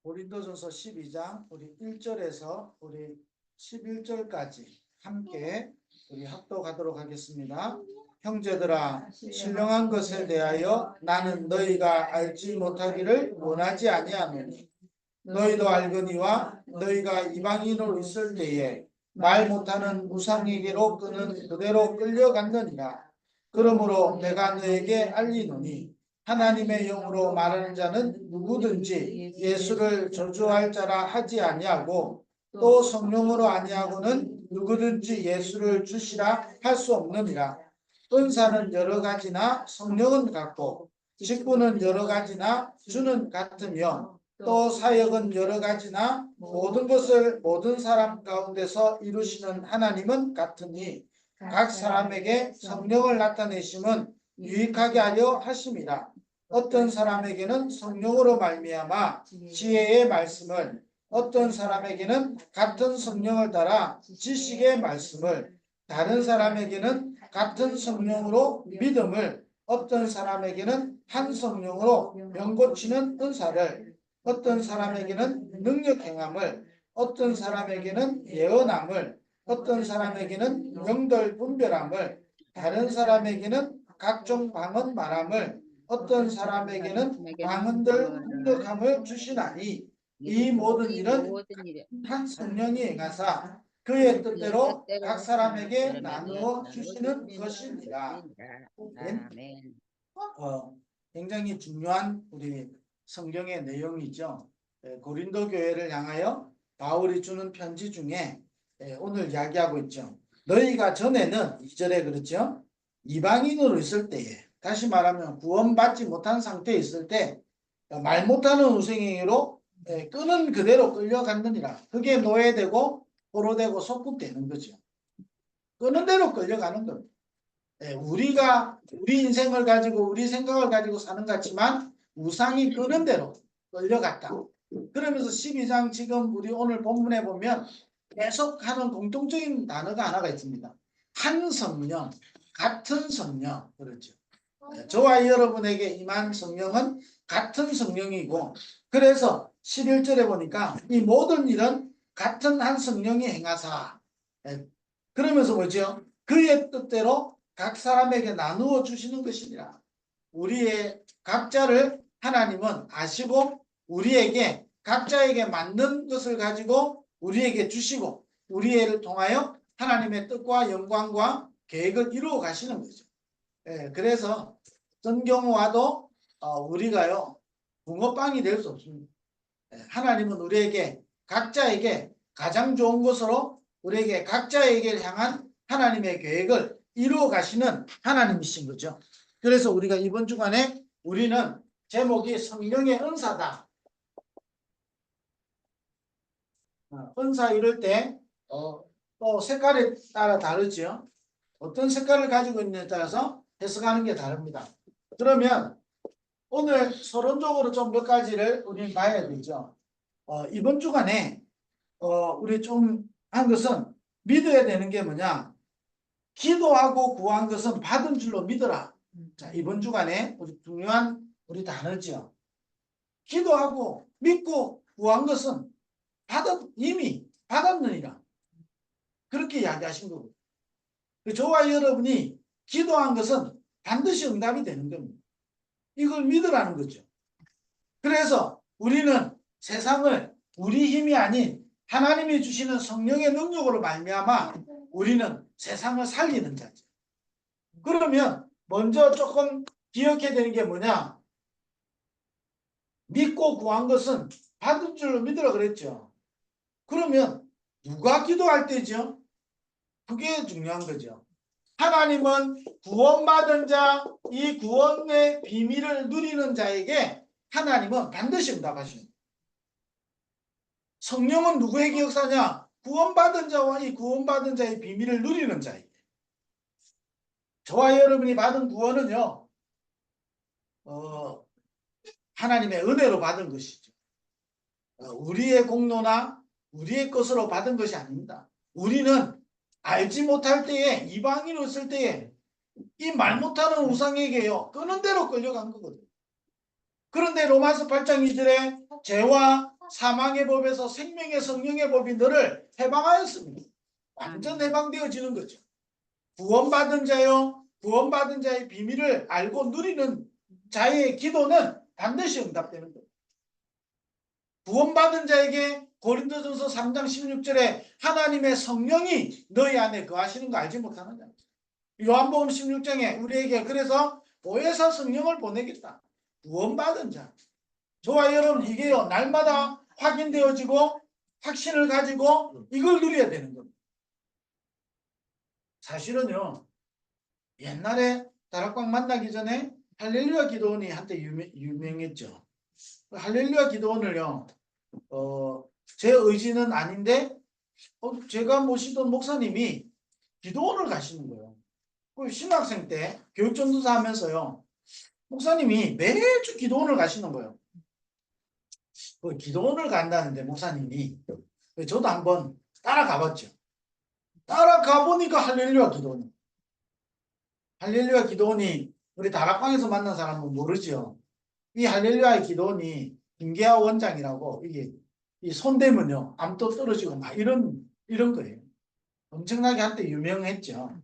고린도전서 12장 우리 1절에서 우리 11절까지 함께 우리 합독하도록 하겠습니다. 형제들아, 신령한 것에 대하여 나는 너희가 알지 못하기를 원하지 아니하노니 너희도 알거니와 너희가 이방인으로 있을 때에 말 못하는 우상에게로 끄는 그대로 끌려갔느니라. 그러므로 내가 너에게 알리노니 하나님의 영으로 말하는 자는 누구든지 예수를 저주할 자라 하지 아니하고 또 성령으로 아니하고는 누구든지 예수를 주시라 할 수 없느니라. 은사는 여러 가지나 성령은 같고 직분은 여러 가지나 주는 같으며 또 사역은 여러 가지나 모든 것을 모든 사람 가운데서 이루시는 하나님은 같으니 각 사람에게 성령을 나타내심은 유익하게 하려 하심이라. 어떤 사람에게는 성령으로 말미암아 지혜의 말씀을, 어떤 사람에게는 같은 성령을 따라 지식의 말씀을, 다른 사람에게는 같은 성령으로 믿음을, 어떤 사람에게는 한 성령으로 병 고치는 은사를, 어떤 사람에게는 능력 행함을, 어떤 사람에게는 예언함을, 어떤 사람에게는 영들 분별함을, 다른 사람에게는 각종 방언 말함을, 어떤 사람에게는 방언들 능력함을 주시나니 이 모든 일은 한 성령이 행하사 그의 뜻대로 각 사람에게 나누어 주시는 것입니다. 아멘. 굉장히 중요한 우리 성경의 내용이죠. 고린도 교회를 향하여 바울이 주는 편지 중에 오늘 이야기하고 있죠. 너희가 전에는 2절에 그렇죠. 이방인으로 있을 때에, 다시 말하면 구원받지 못한 상태에 있을 때 말 못하는 우상행위로 끄는 그대로 끌려갔느니라. 그게 노예되고 포로되고 속국되는 거죠. 끄는 대로 끌려가는 겁니다. 우리가 우리 인생을 가지고 우리 생각을 가지고 사는 것 같지만 우상이 끄는 대로 끌려갔다. 그러면서 12장 지금 우리 오늘 본문에 보면 계속하는 공통적인 단어가 하나가 있습니다. 한 성령, 같은 성령. 그렇죠. 저와 여러분에게 임한 성령은 같은 성령이고, 그래서 11절에 보니까 이 모든 일은 같은 한 성령이 행하사, 그러면서 뭐죠? 그의 뜻대로 각 사람에게 나누어 주시는 것이니라. 우리의 각자를 하나님은 아시고 우리에게 각자에게 맞는 것을 가지고 우리에게 주시고 우리를 통하여 하나님의 뜻과 영광과 계획을 이루어 가시는 거죠. 그래서 어떤 경우와도 우리가요 붕어빵이 될 수 없습니다. 하나님은 우리에게 각자에게 가장 좋은 것으로 우리에게 각자에게 향한 하나님의 계획을 이루어 가시는 하나님이신 거죠. 그래서 우리가 이번 주간에 우리는 제목이 성령의 은사다. 은사 이럴 때 또 색깔에 따라 다르죠. 어떤 색깔을 가지고 있느냐에 따라서 해석하는 게 다릅니다. 그러면 오늘 서론적으로 좀 몇 가지를 우리는 봐야 되죠. 이번 주간에 우리 좀 한 것은 믿어야 되는 게 뭐냐? 기도하고 구한 것은 받은 줄로 믿어라. 자, 이번 주간에 우리 중요한 우리 단어죠. 기도하고 믿고 구한 것은 이미 받았느니라. 그렇게 이야기하신 거고. 저와 여러분이 기도한 것은 반드시 응답이 되는 겁니다. 이걸 믿으라는 거죠. 그래서 우리는 세상을 우리 힘이 아닌 하나님이 주시는 성령의 능력으로 말미암아 우리는 세상을 살리는 자죠. 그러면 먼저 조금 기억해야 되는 게 뭐냐? 믿고 구한 것은 받은 줄로 믿으라 그랬죠. 그러면 누가 기도할 때죠? 그게 중요한 거죠. 하나님은 구원받은 자, 이 구원의 비밀을 누리는 자에게 하나님은 반드시 응답하십니다. 성령은 누구에게 역사냐? 구원받은 자와 이 구원받은 자의 비밀을 누리는 자에게. 저와 여러분이 받은 구원은요, 하나님의 은혜로 받은 것이죠. 우리의 공로나 우리의 것으로 받은 것이 아닙니다. 우리는 알지 못할 때에, 이방인으로 있을 때에 이 말 못하는 우상에게요 끄는 대로 끌려간 거거든요. 그런데 로마서 8장 2절에 죄와 사망의 법에서 생명의 성령의 법이 너를 해방하였습니다. 완전 해방되어지는 거죠. 구원받은 자요, 구원받은 자의 비밀을 알고 누리는 자의 기도는 반드시 응답되는 거예요. 구원받은 자에게 고린도전서 3장 16절에 하나님의 성령이 너희 안에 거하시는 거 알지 못하느냐. 요한복음 16장에 우리에게 그래서 보혜사 성령을 보내겠다. 구원받은 자. 저와 여러분 이게요 날마다 확인되어지고 확신을 가지고 이걸 누려야 되는 겁니다. 사실은요 옛날에 다락방 만나기 전에 할렐루야 기도원이 한때 유명했죠. 할렐루야 기도원을요 제 의지는 아닌데 제가 모시던 목사님이 기도원을 가시는 거예요. 그 신학생 때 교육전도사 하면서요 목사님이 매주 기도원을 가시는 거예요. 그 기도원을 간다는데 목사님이 저도 한번 따라가 봤죠. 따라가 보니까 할렐루야 기도원. 할렐루야 기도원이 우리 다락방에서 만난 사람은 모르죠. 이 할렐루야 기도원이 김계하 원장이라고 이게 이 손대면요 암도 떨어지고 막 이런 거예요. 엄청나게 한때 유명했죠.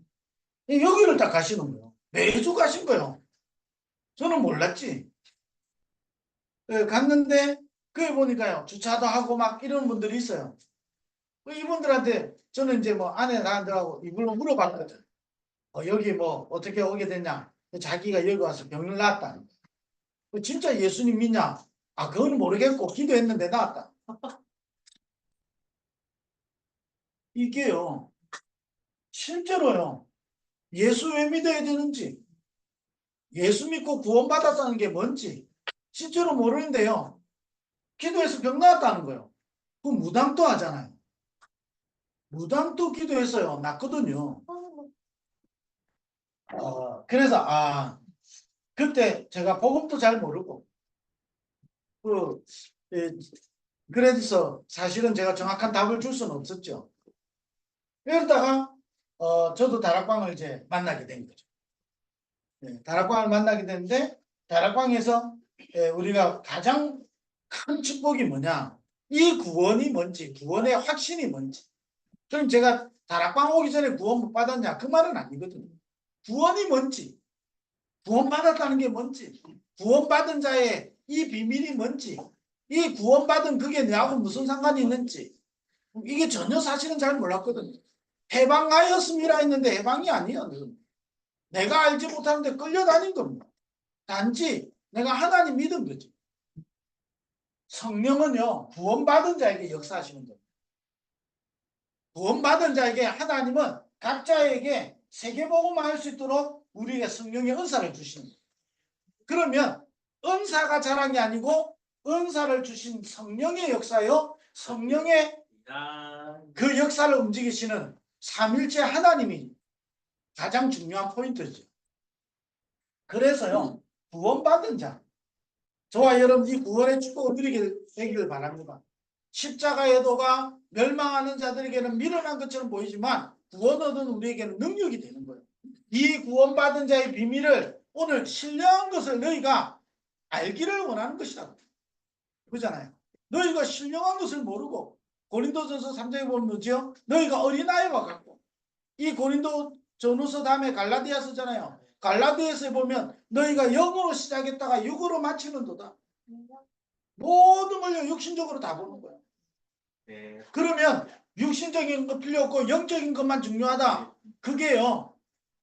여기를 딱 가시는 거예요. 매주 가신 거예요. 저는 몰랐지. 갔는데 그에 보니까요 주차도 하고 막 이런 분들이 있어요. 이분들한테 저는 이제 뭐 아내 나들하고 이걸로 물어봤거든. 여기 뭐 어떻게 오게 됐냐? 자기가 여기 와서 병을 낳았다. 진짜 예수님 믿냐? 그건 모르겠고 기도했는데 나왔다. 이게요 실제로요 예수 왜 믿어야 되는지, 예수 믿고 구원받았다는 게 뭔지 실제로 모르는데요 기도해서 병 나았다는 거예요. 그 무당도 하잖아요. 무당도 기도했어요. 낫거든요. 그래서 그때 제가 복음도 잘 모르고 그래서 사실은 제가 정확한 답을 줄 수는 없었죠. 그러다가 저도 다락방을 이제 만나게 된 거죠. 다락방을 만나게 됐는데 다락방에서 우리가 가장 큰 축복이 뭐냐? 이 구원이 뭔지, 구원의 확신이 뭔지. 그럼 제가 다락방 오기 전에 구원 못 받았냐? 그 말은 아니거든요. 구원이 뭔지, 구원받았다는 게 뭔지, 구원받은 자의 이 비밀이 뭔지, 이 구원받은 그게 나하고 무슨 상관이 있는지 이게 전혀 사실은 잘 몰랐거든요. 해방하였음이라 했는데 해방이 아니에요. 내가 알지 못하는데 끌려다닌 겁니다. 단지 내가 하나님 믿은 거죠. 성령은요 구원받은 자에게 역사하시는 겁니다. 구원받은 자에게 하나님은 각자에게 세계복음을 할 수 있도록 우리에게 성령의 은사를 주시는 거예요. 그러면 은사가 자랑이 아니고 은사를 주신 성령의 역사요 성령의 그 역사를 움직이시는 삼일체 하나님이 가장 중요한 포인트죠. 그래서요 구원받은 자 저와 여러분 이 구원의 축복을 누리게 되기를 바랍니다. 십자가의 도가 멸망하는 자들에게는 미련한 것처럼 보이지만 구원 얻은 우리에게는 능력이 되는 거예요. 이 구원받은 자의 비밀을 오늘 신령한 것을 너희가 알기를 원하는 것이다. 그러잖아요. 너희가 신령한 것을 모르고 고린도전서 3장에 보면 뭐죠? 너희가 어린아이와 같고 이 고린도 전후서 다음에 갈라디아서잖아요. 갈라디아서에 보면 너희가 영으로 시작했다가 육으로 마치는도다. 모든 걸 육신적으로 다 보는 거예요. 그러면 육신적인 것 필요 없고 영적인 것만 중요하다. 그게요.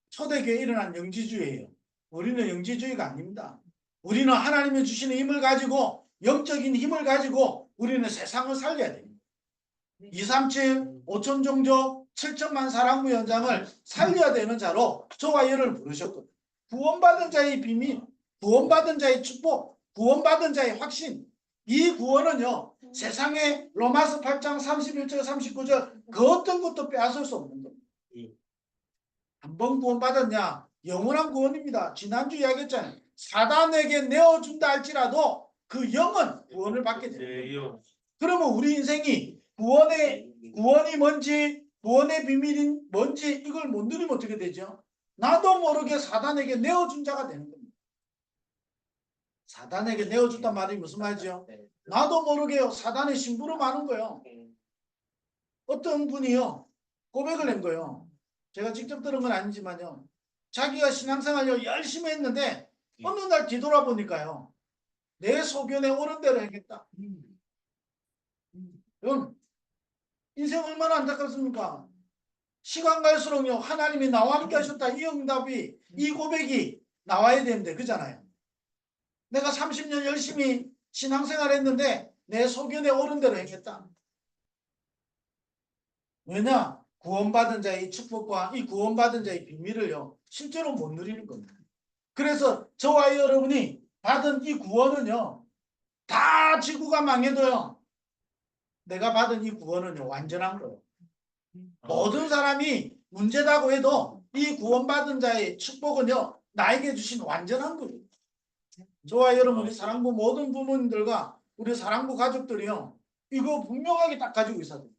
초대교회에 일어난 영지주의예요. 우리는 영지주의가 아닙니다. 우리는 하나님이 주시는 힘을 가지고 영적인 힘을 가지고 우리는 세상을 살려야 됩니다. 237, 5천 종족, 7천만 사랑무 현장을 살려야 되는 자로 저와 여를 부르셨거든요. 구원받은 자의 비밀, 구원받은 자의 축복, 구원받은 자의 확신. 이 구원은요. 세상에 로마서 8장 31절 39절 그 어떤 것도 빼앗을 수 없는 겁니다. 한 번 구원받았냐? 영원한 구원입니다. 지난주 이야기했잖아요. 사단에게 내어준다 할지라도 그 영은 구원을 받게 됩니다. 그러면 우리 인생이 구원이 뭔지 구원의 비밀이 뭔지 이걸 못 누리면 어떻게 되죠? 나도 모르게 사단에게 내어준 자가 되는 겁니다. 사단에게 내어준단 말이 무슨 말이죠? 나도 모르게요. 사단의 심부름하는 거예요. 어떤 분이요. 고백을 한 거예요. 제가 직접 들은 건 아니지만요. 자기가 신앙생활을 열심히 했는데 어느 날 뒤돌아보니까요. 내 소견에 옳은 대로 하겠다. 여러분 인생 얼마나 안타깝습니까? 시간 갈수록요. 하나님이 나와 함께 하셨다. 이 응답이 이 고백이 나와야 되는데 그잖아요. 내가 30년 열심히 신앙생활 했는데 내 소견에 옳은 대로 하겠다. 왜냐? 구원받은 자의 축복과 이 구원받은 자의 비밀을요. 실제로 못 누리는 겁니다. 그래서 저와 여러분이 받은 이 구원은요. 다 지구가 망해도요. 내가 받은 이 구원은요. 완전한 거예요. 모든 사람이 문제다고 해도 이 구원받은 자의 축복은요. 나에게 주신 완전한 거예요. 저와 여러분 우리 사랑부 모든 부모님들과 우리 사랑부 가족들이요. 이거 분명하게 딱 가지고 있어야 돼요.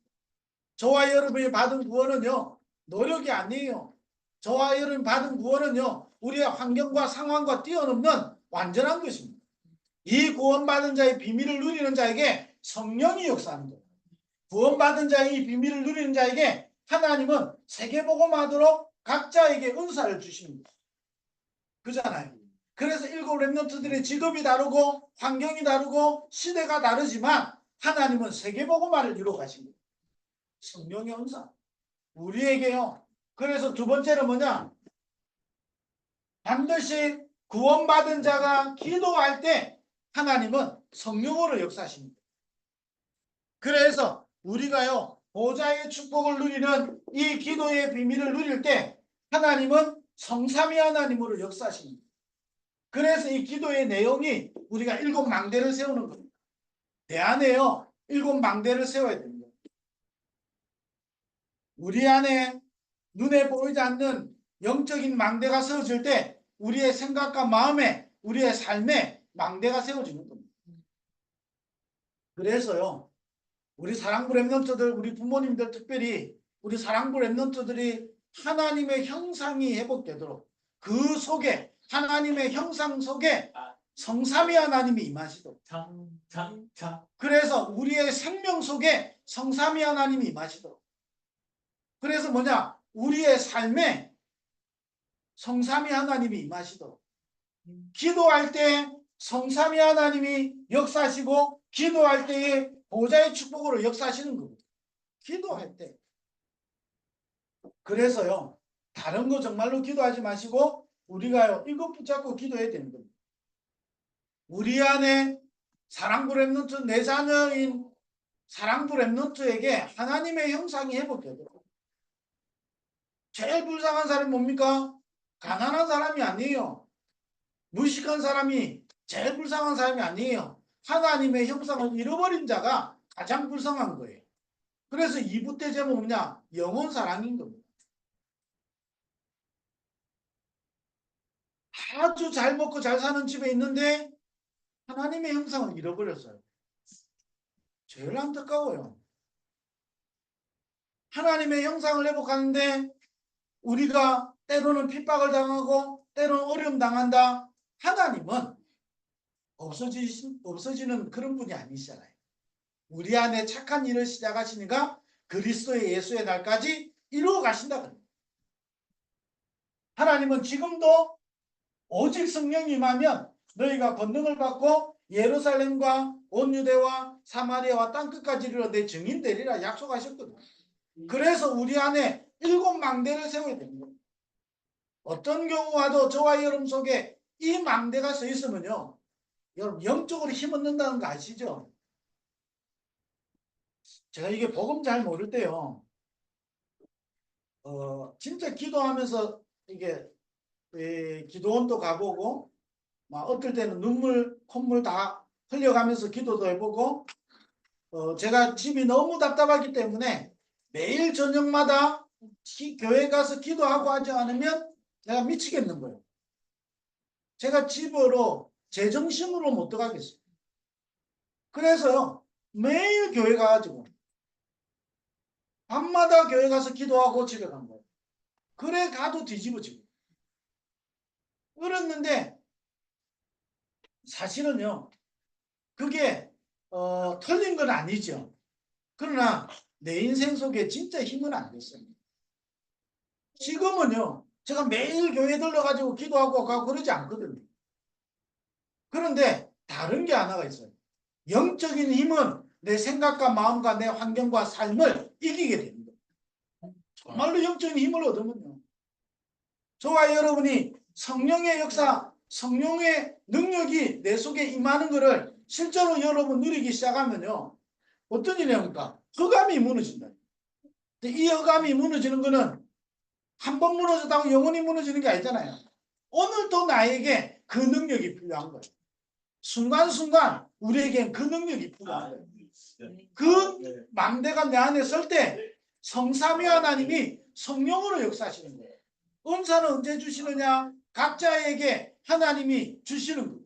저와 여러분이 받은 구원은요. 노력이 아니에요. 저와 여러분이 받은 구원은요. 우리의 환경과 상황과 뛰어넘는 완전한 것입니다. 이 구원받은 자의 비밀을 누리는 자에게 성령이 역사하는 거예요. 구원받은 자의 이 비밀을 누리는 자에게 하나님은 세계복음하도록 각자에게 은사를 주십니다. 그잖아요. 그래서 일곱 렘넌트들의 직업이 다르고 환경이 다르고 시대가 다르지만 하나님은 세계복음화를 이루어 가신 거예요. 성령의 은사. 우리에게요. 그래서 두 번째는 뭐냐? 반드시 구원받은 자가 기도할 때 하나님은 성령으로 역사하십니다. 그래서 우리가요. 보좌의 축복을 누리는 이 기도의 비밀을 누릴 때 하나님은 성삼위 하나님으로 역사하십니다. 그래서 이 기도의 내용이 우리가 일곱 망대를 세우는 겁니다. 내 안에요. 일곱 망대를 세워야 됩니다. 우리 안에 눈에 보이지 않는 영적인 망대가 세워질 때 우리의 생각과 마음에 우리의 삶에 망대가 세워지는 겁니다. 그래서요. 우리 사랑부 렘넌트들 우리 부모님들 특별히 우리 사랑부 렘넌트들이 하나님의 형상이 회복되도록 그 속에 하나님의 형상 속에 성삼위 하나님이 임하시도록 그래서 우리의 생명 속에 성삼위 하나님이 임하시도록 그래서 뭐냐 우리의 삶에 성삼위 하나님이 임하시도록 기도할 때 성삼위 하나님이 역사하시고 기도할 때에 보좌의 축복으로 역사하시는 겁니다. 기도할 때. 그래서요. 다른 거 정말로 기도하지 마시고 우리가요. 이것 붙잡고 기도해야 되는 겁니다. 우리 안에 사랑부 렘넌트 내 자녀인 사랑부 렘넌트에게 하나님의 형상이 회복되도록 제일 불쌍한 사람이 뭡니까? 가난한 사람이 아니에요. 무식한 사람이 제일 불쌍한 사람이 아니에요. 하나님의 형상을 잃어버린 자가 가장 불쌍한 거예요. 그래서 2부 때 제목은 뭐냐? 영혼 사랑인 겁니다. 아주 잘 먹고 잘 사는 집에 있는데 하나님의 형상을 잃어버렸어요. 제일 안타까워요. 하나님의 형상을 회복하는데 우리가 때로는 핍박을 당하고 때로는 어려움 당한다. 하나님은 없어지는 그런 분이 아니시잖아요. 우리 안에 착한 일을 시작하시니까 그리스도의 예수의 날까지 이루어 가신다. 하나님은 지금도 오직 성령이 임하면 너희가 권능을 받고 예루살렘과 온 유대와 사마리아와 땅끝까지 이르러 내 증인 되리라 약속하셨거든요. 그래서 우리 안에 일곱 망대를 세워야 됩니다. 어떤 경우 와도 저와 여러분 속에 이 망대가 서 있으면요. 여러분 영적으로 힘얻는다는 거 아시죠? 제가 이게 복음 잘 모를 때요. 진짜 기도하면서 이게 기도원도 가보고 막 어떨 때는 눈물 콧물 다 흘려가면서 기도도 해보고 제가 집이 너무 답답하기 때문에 매일 저녁마다 교회 가서 기도하고 하지 않으면 내가 미치겠는 거예요. 제가 집으로 제정신으로 못 들어가겠어요. 그래서요 매일 교회 가가지고 밤마다 교회 가서 기도하고 집에 간 거예요. 그래 가도 뒤집어지고 그랬는데 사실은요 그게 틀린 건 아니죠. 그러나 내 인생 속에 진짜 힘은 안 됐어요. 지금은요, 제가 매일 교회 들러가지고 기도하고 가고 그러지 않거든요. 그런데 다른 게 하나가 있어요. 영적인 힘은 내 생각과 마음과 내 환경과 삶을 이기게 됩니다. 정말로 영적인 힘을 얻으면요. 저와 여러분이 성령의 역사, 성령의 능력이 내 속에 임하는 것을 실제로 여러분 누리기 시작하면요. 어떤 일이 옵니까? 흑암이 무너진다. 이 흑암이 무너지는 것은 한 번 무너졌다고 영원히 무너지는 게 아니잖아요. 오늘도 나에게 그 능력이 필요한 거예요. 순간순간 우리에겐 그 능력이 필요한 거예요. 그 망대가 내 안에 설 때 성삼위 하나님이 성령으로 역사하시는 거예요. 은사는 언제 주시느냐? 각자에게 하나님이 주시는 거예요.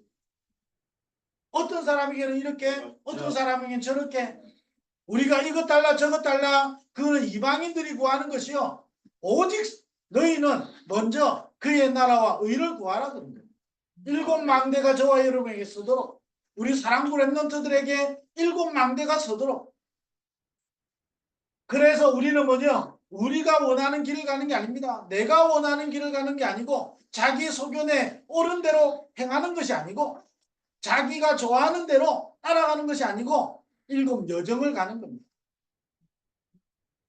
어떤 사람에게는 이렇게, 어떤 사람에게는 저렇게. 우리가 이것 달라 저것 달라 그거는 이방인들이 구하는 것이요. 오직 너희는 먼저 그의 나라와 의를 구하라 그런 거예요. 일곱 망대가 저와 여러분에게 서도록, 우리 사랑부 랩런트들에게 일곱 망대가 서도록. 그래서 우리는 뭐죠? 우리가 원하는 길을 가는 게 아닙니다. 내가 원하는 길을 가는 게 아니고 자기 소견에 옳은 대로 행하는 것이 아니고 자기가 좋아하는 대로 따라가는 것이 아니고 일곱 여정을 가는 겁니다.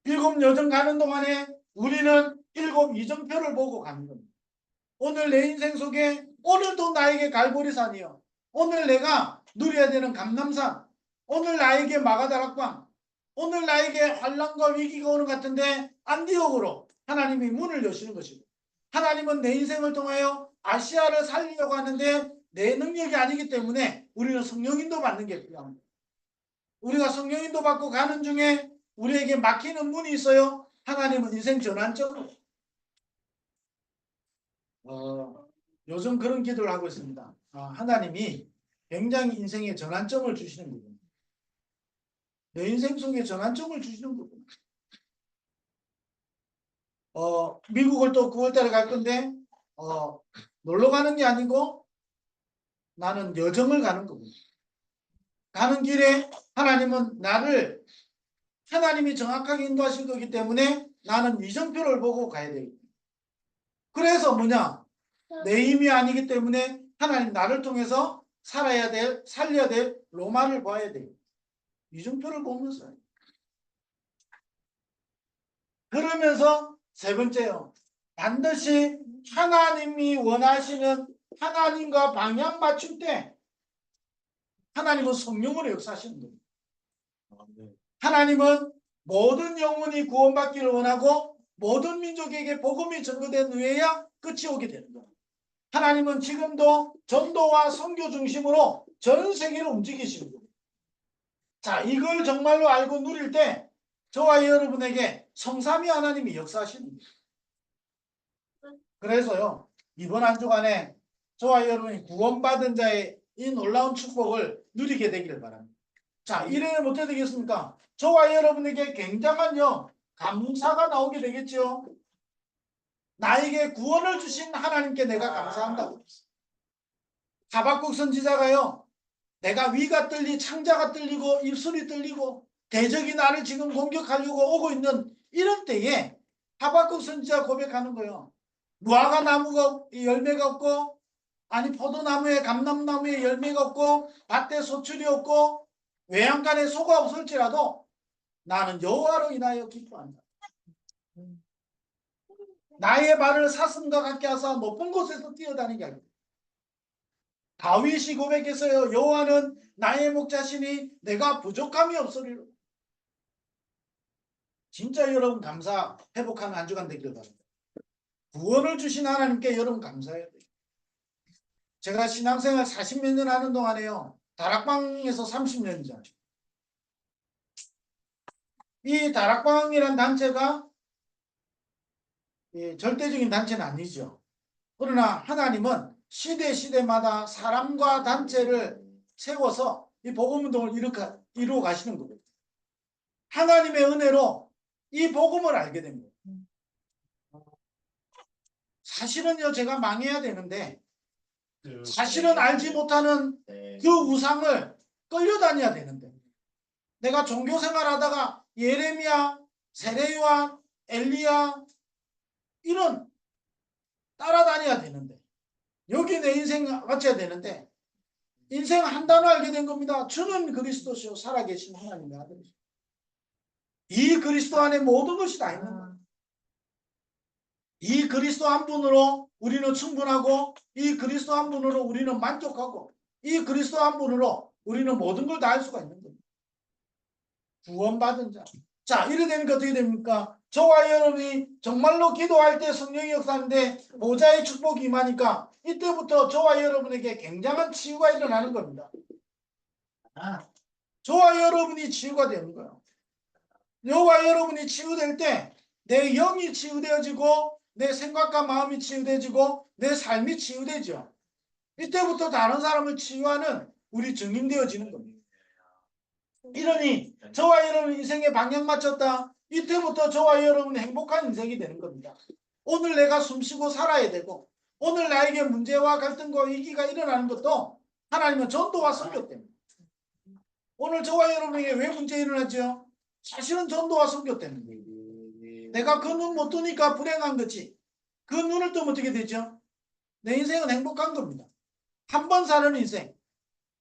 일곱 여정 가는 동안에 우리는 일곱 이정표를 보고 가는 겁니다. 오늘 내 인생 속에 오늘도 나에게 갈보리산이요. 오늘 내가 누려야 되는 감람산. 오늘 나에게 마가다락방. 오늘 나에게 환난과 위기가 오는 것 같은데 안디옥으로 하나님이 문을 여시는 것이고 하나님은 내 인생을 통하여 아시아를 살리려고 하는데 내 능력이 아니기 때문에 우리는 성령인도 받는 게 필요합니다. 우리가 성령인도 받고 가는 중에 우리에게 막히는 문이 있어요. 하나님은 인생 전환점으로 요즘 그런 기도를 하고 있습니다. 하나님이 굉장히 인생의 전환점을 주시는 거군요. 내 인생 속에 전환점을 주시는 거군요. 미국을 또 9월달에 갈 건데 놀러 가는 게 아니고 나는 여정을 가는 거군요. 가는 길에 하나님은 나를 하나님이 정확하게 인도하실 거기 때문에 나는 이정표를 보고 가야 되겠다. 그래서 뭐냐? 내 힘이 아니기 때문에 하나님 나를 통해서 살아야 될, 살려야 될 로마를 봐야 돼요. 이정표를 보면서. 그러면서 세 번째요. 반드시 하나님이 원하시는 하나님과 방향 맞출 때 하나님은 성령으로 역사하시는 겁니다. 하나님은 모든 영혼이 구원받기를 원하고 모든 민족에게 복음이 전거된 후에야 끝이 오게 되는 겁니다. 하나님은 지금도 전도와 선교 중심으로 전 세계를 움직이시는 겁니다. 자, 이걸 정말로 알고 누릴 때 저와 여러분에게 성삼위 하나님이 역사하시는 겁니다. 그래서요, 이번 한 주간에 저와 여러분이 구원받은 자의 이 놀라운 축복을 누리게 되기를 바랍니다. 자, 이래는 어떻게 되겠습니까? 저와 여러분에게 굉장한요, 감사가 나오게 되겠죠. 나에게 구원을 주신 하나님께 내가 감사한다고. 하박국 선지자가요, 내가 위가 떨리, 창자가 떨리고 입술이 떨리고 대적이 나를 지금 공격하려고 오고 있는 이런 때에 하박국 선지자 고백하는 거예요. 무화과 나무가 열매가 없고, 아니 포도나무에 감람나무에 열매가 없고, 밭에 소출이 없고, 외양간에 소가 없을지라도 나는 여호와로 인하여 기뻐한다. 나의 발을 사슴과 같게 하사 높은 곳에서 뛰어다니게 하겠다. 다윗이 고백했어요. 여호와는 나의 목자시니 내가 부족함이 없으리로. 진짜 여러분 감사 회복하는 한 주간 되기를 바랍니다. 구원을 주신 하나님께 여러분 감사해야 돼요. 제가 신앙생활 40몇 년 하는 동안에요, 다락방에서 30년 전. 이 다락방이란 단체가 절대적인 단체는 아니죠. 그러나 하나님은 시대마다 사람과 단체를 세워서 이 복음운동을 이루어 가시는 거거든요. 하나님의 은혜로 이 복음을 알게 됩니다. 사실은요, 제가 망해야 되는데 사실은 알지 못하는 그 우상을 끌려다녀야 되는데 내가 종교 생활하다가 예레미야, 세례요한, 엘리야 이런 따라다녀야 되는데 여기 내 인생 맞춰야 되는데 인생 한 단어 알게 된 겁니다. 주는 그리스도시요 살아계신 하나님의 아들이죠. 이 그리스도 안에 모든 것이 다 있는 거예요. 이 그리스도 한 분으로 우리는 충분하고 이 그리스도 한 분으로 우리는 만족하고 이 그리스도 한 분으로 우리는 모든 걸 다 할 수가 있는 겁니다. 구원받은 자. 자, 이래 되니까 어떻게 됩니까? 저와 여러분이 정말로 기도할 때 성령이 역사하는데 모자의 축복이 임하니까 이때부터 저와 여러분에게 굉장한 치유가 일어나는 겁니다. 저와 여러분이 치유가 되는 거예요. 저와 여러분이 치유될 때 내 영이 치유되어지고 내 생각과 마음이 치유되어지고 내 삶이 치유되죠. 이때부터 다른 사람을 치유하는 우리 증인 되어지는 겁니다. 이러니 저와 여러분 인생에 방향 맞췄다. 이때부터 저와 여러분은 행복한 인생이 되는 겁니다. 오늘 내가 숨쉬고 살아야 되고 오늘 나에게 문제와 갈등과 위기가 일어나는 것도 하나님은 전도와 선교 때문에. 오늘 저와 여러분에게 왜 문제 일어나죠? 사실은 전도와 선교 때문에. 내가 그 눈 못 뜨니까 불행한 거지. 그 눈을 뜨면 어떻게 되죠? 내 인생은 행복한 겁니다. 한 번 사는 인생.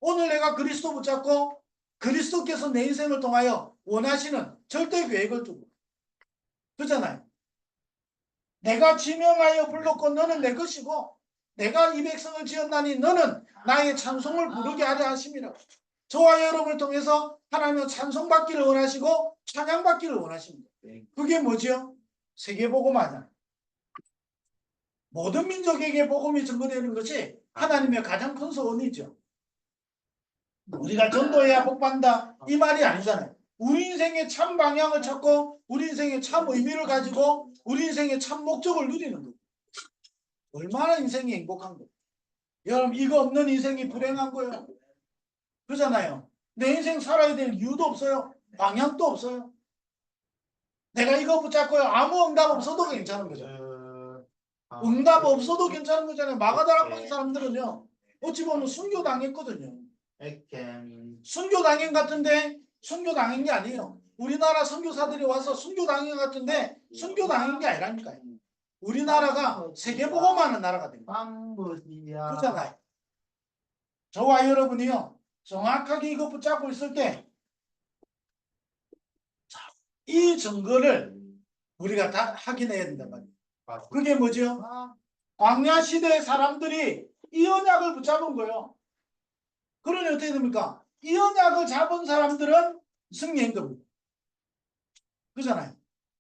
오늘 내가 그리스도 붙잡고 그리스도께서 내 인생을 통하여 원하시는 절대 계획을 두고 그렇잖아요. 내가 지명하여 불렀고 너는 내 것이고 내가 이 백성을 지었나니 너는 나의 찬송을 부르게 하려 하심이라. 저와 여러분을 통해서 하나님은 찬송받기를 원하시고 찬양받기를 원하십니다. 그게 뭐죠? 세계복음화잖아요. 모든 민족에게 복음이 전거되는 것이 하나님의 가장 큰 소원이죠. 우리가 전도해야 복받는다 이 말이 아니잖아요. 우리 인생의 참 방향을 찾고 우리 인생의 참 의미를 가지고 우리 인생의 참 목적을 누리는 거예요. 얼마나 인생이 행복한 거예요. 여러분 이거 없는 인생이 불행한 거예요. 그러잖아요. 내 인생 살아야 될 이유도 없어요. 방향도 없어요. 내가 이거 붙잡고요. 아무 응답 없어도 괜찮은 거죠. 응답 없어도 괜찮은 거잖아요. 마가다락방 사람들은요. 어찌 보면 순교당했거든요. 순교당한 같은데 순교당한 게 아니에요. 우리나라 선교사들이 와서 순교당한 것 같은데 순교당한 게 아니라니까요. 우리나라가 세계보고만한 나라가 됩니다. 그렇잖아요. 저와 여러분이요. 정확하게 이거 붙잡고 있을 때 이 증거를 우리가 다 확인해야 된단 말이에요. 그게 뭐죠? 광야 시대 사람들이 이 언약을 붙잡은 거예요. 그러니 어떻게 됩니까? 이 언약을 잡은 사람들은 승리한 겁니다. 그잖아요.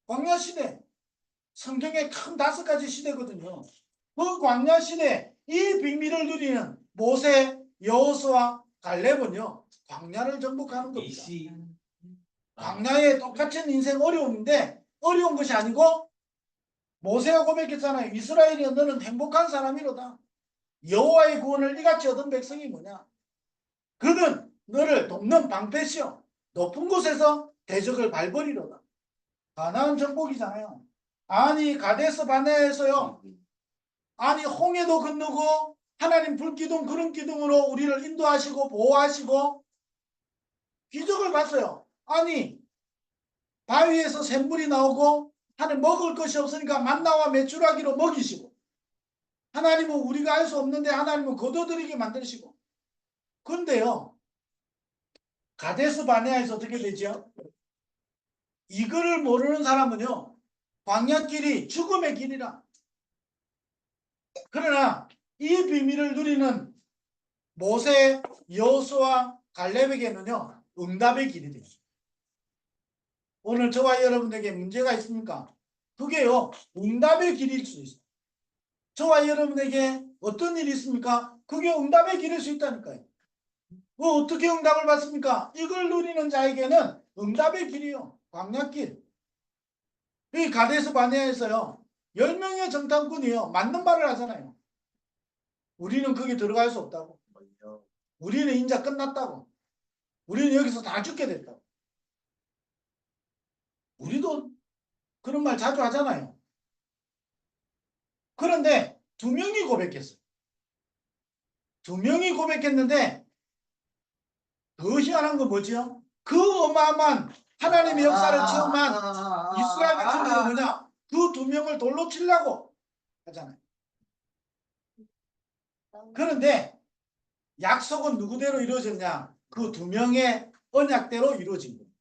광야 시대 성경에 큰 5가지 시대거든요. 그 광야 시대 이 비밀을 누리는 모세, 여호수아, 갈렙은요. 광야를 정복하는 겁니다. 광야에 똑같은 인생 어려움인데 어려운 것이 아니고 모세가 고백했잖아요. 이스라엘이여 너는 행복한 사람이로다. 여호와의 구원을 이같이 얻은 백성이 뭐냐? 그는 너를 돕는 방패시오. 높은 곳에서 대적을 밟으리로다. 가나안 정복이잖아요. 아니 가데스 바네아에서요. 아니 홍해도 건너고 하나님 불기둥 구름기둥으로 우리를 인도하시고 보호하시고 기적을 봤어요. 아니 바위에서 샘물이 나오고 하나님 먹을 것이 없으니까 만나와 메추라기로 먹이시고 하나님은 우리가 알 수 없는데 하나님은 거둬들이게 만드시고 그런데요 가데스 바네아에서 어떻게 되죠? 이거를 모르는 사람은요 광야길이 죽음의 길이라. 그러나 이 비밀을 누리는 모세, 여호수아, 갈렙에게는요 응답의 길이 돼요. 오늘 저와 여러분에게 문제가 있습니까? 그게요 응답의 길일 수 있어요. 저와 여러분에게 어떤 일이 있습니까? 그게 응답의 길일 수 있다니까요. 어떻게 응답을 받습니까? 이걸 누리는 자에게는 응답의 길이요. 광야길. 이 가데스 바네아에서요. 10명의 정탐꾼이요. 맞는 말을 하잖아요. 우리는 거기 들어갈 수 없다고. 우리는 인자 끝났다고. 우리는 여기서 다 죽게 됐다고. 우리도 그런 말 자주 하잖아요. 그런데 2명이 고백했어요. 2명이 고백했는데 더 희한한 건 뭐죠? 그 어마어마한 하나님의 역사를 체험한 이스라엘 백성들은 뭐냐? 그 두 명을 돌로 치려고 하잖아요. 그런데 약속은 누구대로 이루어졌냐? 그 두 명의 언약대로 이루어진 거예요.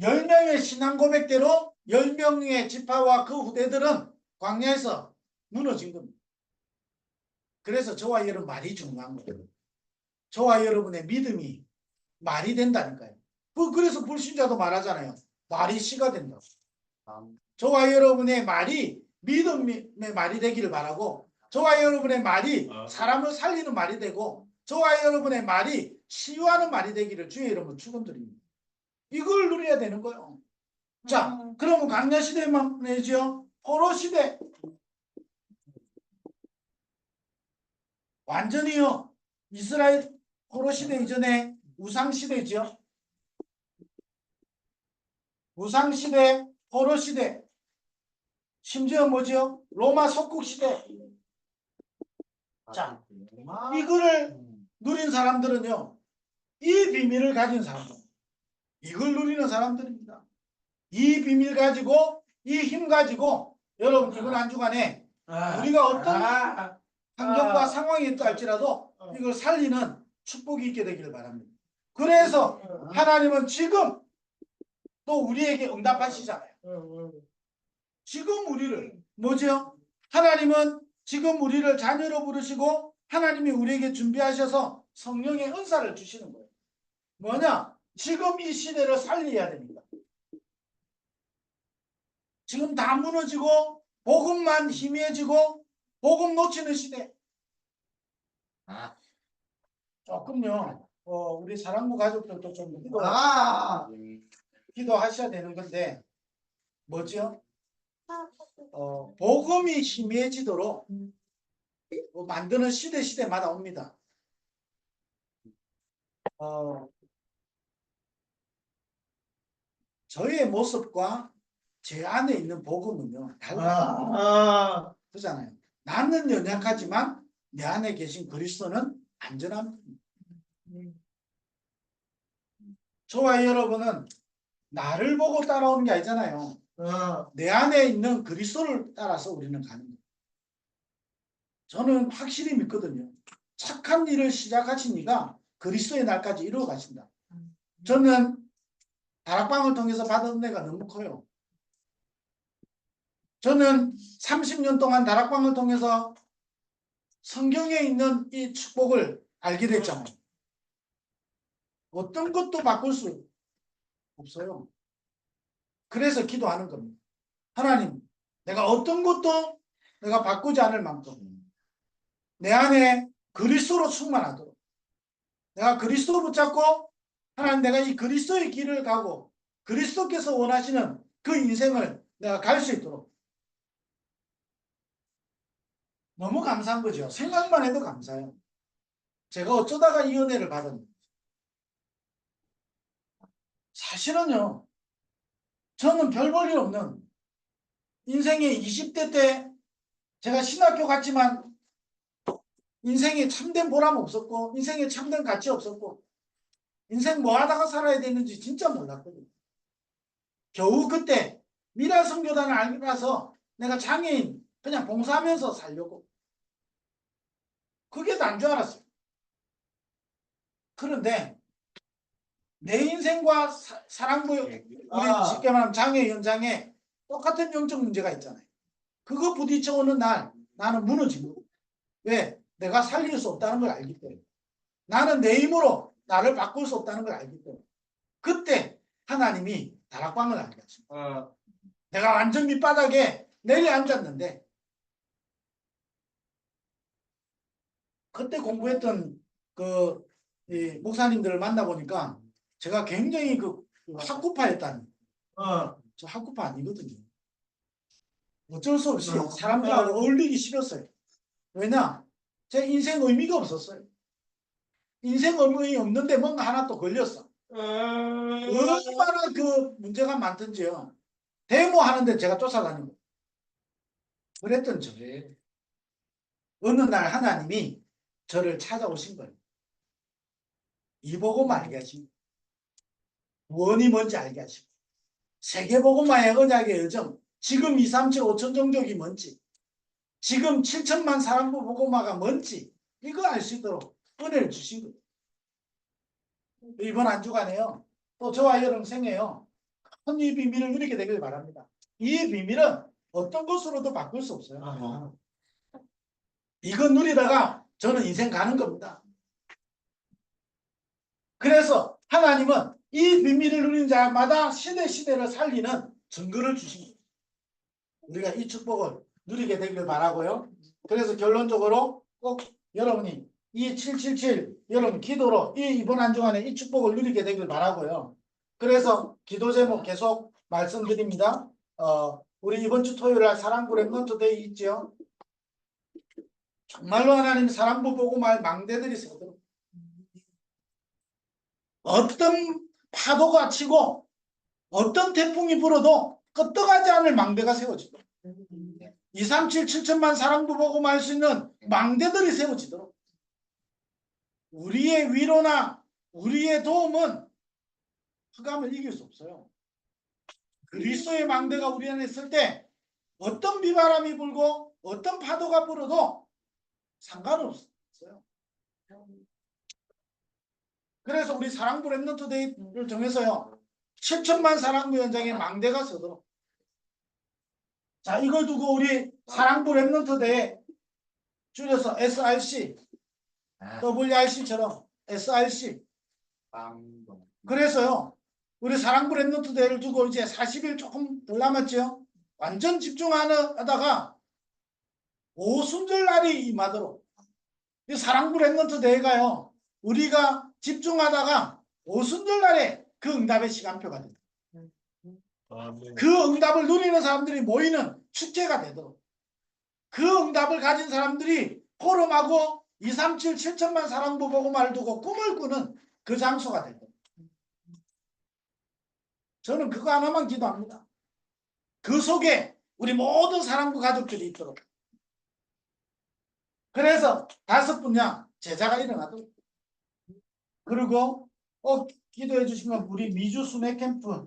10명의 신앙 고백대로 10명의 지파와 그 후대들은 광야에서 무너진 겁니다. 그래서 저와 여러분 말이 중요한 거예요. 저와 여러분의 믿음이 말이 된다니까요. 그래서 불신자도 말하잖아요. 말이 씨가 된다고. 저와 여러분의 말이 믿음의 말이 되기를 바라고, 저와 여러분의 말이 사람을 살리는 말이 되고, 저와 여러분의 말이 치유하는 말이 되기를 주의 이름으로 축원드립니다. 이걸 누려야 되는 거예요. 자, 그러면 광야시대만 내죠. 포로시대. 완전히요. 이스라엘 포로시대 이전에 우상시대죠. 우상시대, 포로시대. 심지어 뭐죠? 로마 속국시대. 자, 이거를 누린 사람들은요. 이 비밀을 가진 사람들. 이걸 누리는 사람들입니다. 이 비밀 가지고, 이 힘 가지고, 여러분, 이번 한 주간에 우리가 어떤 환경과 상황이 있다 할지라도 이걸 살리는 축복이 있게 되기를 바랍니다. 그래서 하나님은 지금 또 우리에게 응답하시잖아요. 지금 우리를 뭐죠? 하나님은 지금 우리를 자녀로 부르시고 하나님이 우리에게 준비하셔서 성령의 은사를 주시는 거예요. 뭐냐? 지금 이 시대를 살려야 됩니다. 지금 다 무너지고 복음만 희미해지고 복음 놓치는 시대. 조금요. 우리 사랑부 가족들도 좀 기도하셔야 되는 건데 뭐죠? 복음이 희미해지도록 만드는 시대마다 옵니다. 저의 모습과 제 안에 있는 복음은요 달라요. 그렇잖아요. 나는 연약하지만 내 안에 계신 그리스도는 안전합니다. 저와 여러분은 나를 보고 따라오는 게 아니잖아요. 내 안에 있는 그리스도를 따라서 우리는 가는 거예요. 저는 확실히 믿거든요. 착한 일을 시작하신 이가 그리스도의 날까지 이루어 가신다. 저는 다락방을 통해서 받은 은혜가 너무 커요. 저는 30년 동안 다락방을 통해서 성경에 있는 이 축복을 알게 됐잖아요. 어떤 것도 바꿀 수 없어요. 그래서 기도하는 겁니다. 하나님, 내가 어떤 것도 내가 바꾸지 않을 만큼 내 안에 그리스도로 충만하도록 내가 그리스도 붙잡고 하나님 내가 이 그리스도의 길을 가고 그리스도께서 원하시는 그 인생을 내가 갈 수 있도록 너무 감사한 거죠. 생각만 해도 감사해요. 제가 어쩌다가 이 은혜를 받았는지. 사실은요. 저는 별 볼 일 없는 인생의 20대 때 제가 신학교 갔지만 인생에 참된 보람 없었고 인생에 참된 가치 없었고 인생 뭐 하다가 살아야 되는지 진짜 몰랐거든요. 겨우 그때 미라 선교단을 알고 내가 장애인 그냥 봉사하면서 살려고 그게 난 줄 알았어요. 그런데 내 인생과 사랑부 우리 쉽게 말하면 장애 현장에 똑같은 영적 문제가 있잖아요. 그거 부딪혀 오는 날 나는 무너진 거예요. 왜? 내가 살릴 수 없다는 걸 알기 때문에. 나는 내 힘으로 나를 바꿀 수 없다는 걸 알기 때문에. 그때 하나님이 다락방을 알려줬어요. 내가 완전 밑바닥에 내려앉았는데 그때 공부했던 이 목사님들을 만나보니까 제가 굉장히 그 학구파였다니. 저 학구파 아니거든요. 어쩔 수 없이 사람들하고 어울리기 싫었어요. 왜냐? 제 인생 의미가 없었어요. 인생 의미 없는데 뭔가 하나 또 걸렸어. 얼마나 그 문제가 많던지요. 데모하는데 제가 쫓아다니고. 그랬던 저예요. 어느 날 하나님이 저를 찾아오신 거예요. 이 복음 알게 하시고 원이 뭔지 알게 하시고 세계복음화의 언약의 여정 지금 2, 3, 7, 5천 종족이 뭔지 지금 7천만 사랑부 복음화가 뭔지 이거 알 수 있도록 은혜를 주신 거예요. 이번 한 주간에요. 또 저와 여러분 생애요. 큰 이 비밀을 누리게 되길 바랍니다. 이 비밀은 어떤 것으로도 바꿀 수 없어요. 이건 누리다가 저는 인생 가는 겁니다. 그래서 하나님은 이 비밀을 누린 자마다 시대를 살리는 증거를 주신 거예요. 우리가 이 축복을 누리게 되길 바라고요. 그래서 결론적으로 꼭 여러분이 이 777 여러분 기도로 이번 한 주간에 이 축복을 누리게 되길 바라고요. 그래서 기도 제목 계속 말씀드립니다. 우리 이번 주 토요일 날 사랑부 랩넌트 데이 있죠. 정말로 하나님 사랑부 보고 말 망대들이 서도록 어떤 파도가 치고 어떤 태풍이 불어도 끄떡하지 않을 망대가 세워지도록 2, 3, 7, 7천만 사랑부 보고 말 수 있는 망대들이 세워지도록 우리의 위로나 우리의 도움은 흑암을 이길 수 없어요. 그리스도의 망대가 우리 안에 있을 때 어떤 비바람이 불고 어떤 파도가 불어도 상관없어요. 그래서 우리 사랑부 랩넌트 데이를 정해서요. 7천만 사랑부 현장에 망대가 서도록 자 이걸 두고 우리 사랑부 랩넌트 데이 줄여서 SRC WRC처럼 SRC 그래서요 우리 사랑부 랩넌트 대회를 두고 이제 40일 조금 덜 남았죠. 완전 집중하다가 오순절 날이 임하도록 이 사랑부 랩넌트 대회가요 우리가 집중하다가 오순절 날에 그 응답의 시간표가 됩니다. 그 응답을 누리는 사람들이 모이는 축제가 되도록 그 응답을 가진 사람들이 포럼하고 2, 3, 7, 7천만 사랑부 복음화를 두고 꿈을 꾸는 그 장소가 될 겁니다. 저는 그거 하나만 기도합니다. 그 속에 우리 모든 사랑부 가족들이 있도록. 그래서 5분야 제자가 일어나도록. 그리고 기도해 주시면 우리 미주 순회 캠프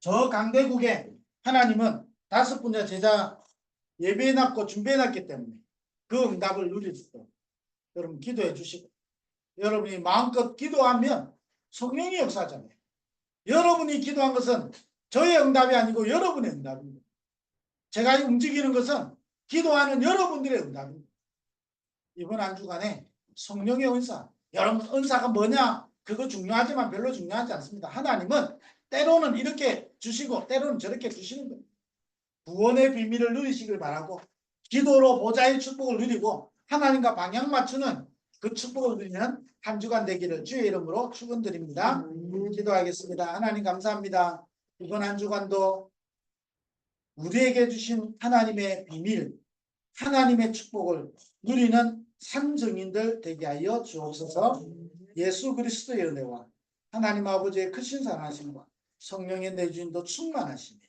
저 강대국에 하나님은 5분야 제자 예배해놨고 준비해놨기 때문에 그 응답을 누릴 수 있도록 여러분 기도해 주시고 여러분이 마음껏 기도하면 성령이 역사하잖아요. 여러분이 기도한 것은 저의 응답이 아니고 여러분의 응답입니다. 제가 움직이는 것은 기도하는 여러분들의 응답입니다. 이번 한 주간에 성령의 은사 여러분 은사가 뭐냐 그거 중요하지만 별로 중요하지 않습니다. 하나님은 때로는 이렇게 주시고 때로는 저렇게 주시는 겁니다. 구원의 비밀을 누리시길 바라고 기도로 보좌의 축복을 누리고 하나님과 방향 맞추는 그 축복을 누리는 한 주간 되기를 주의 이름으로 축원드립니다. 기도하겠습니다. 하나님 감사합니다. 이번 한 주간도 우리에게 주신 하나님의 비밀 하나님의 축복을 누리는 산증인들 되게 하여 주옵소서. 예수 그리스도의 은혜와 하나님 아버지의 크신 사랑하심과 성령의 내주인도 충만하시니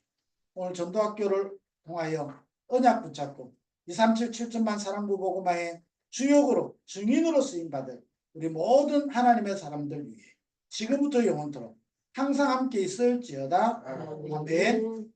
오늘 전도학교를 통하여 언약 붙잡고 237 7천만 사랑부 복음화의 주역으로 증인으로 쓰임받을 우리 모든 하나님의 사람들 위해 지금부터 영원토록 항상 함께 있을지어다. 아멘.